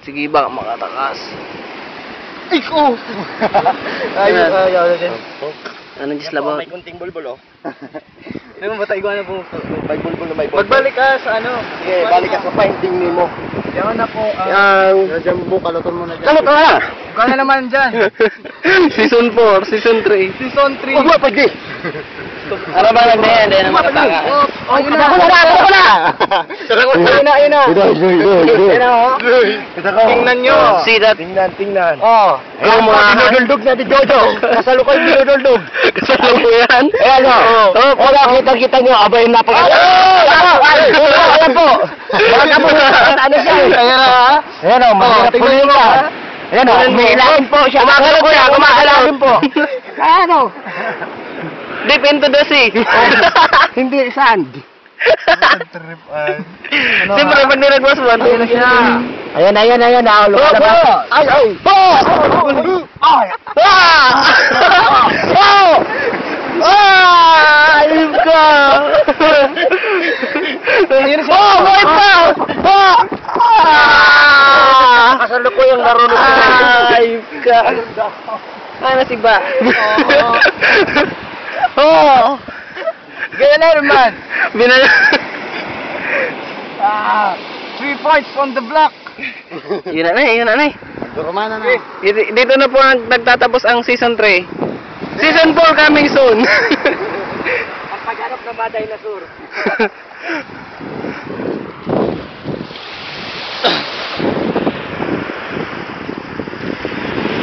Sige ba, makatakas. Ikaw! Ayaw din. Ano just labaw? May kunting bulbul, oh. Ano ba tayo na po? May bulbul na may bulbul. Magbalik ka sa ano? Sige, balik ka sa painting ni mo. Yan na po. Diyan mo, kaluton mo na dyan. Kaluton na! Huwag ka naman dyan. Season 4, Season 3. Season 3. Huwag mo, pwede! Ano ba lang din? Hindi na makataka. Oh, yun na! Ayun na! Ayun na! Tingnan nyo! See that? Tingnan. Oh! Ayan mo, dinuduldog na di Jojo. Kasalo ko yung dinuduldog. Kasalo mo yan? Ayan o. Wala, kita nyo. Abay, napaka... Ayan po! Baka po, ano siya? Ayan o, mahirap po yun ka. Ayan o, umiilahin po siya. Kumakalalim po. Ayan o. Deep into the sea. Hindi, sand. Siyempre, pag nilagwas mo, ano na siya? Ayan. Ay! Ayun ka! Wait pa! Kasalo ko yung marunong. Ayun ka! Ano si ba? Gaya na naman. 3 points on the block. Yun na. Romana na. Dito na po nagtatapos ang Season 3. Season 4 coming soon. Ang paghanap na mga dinosaur.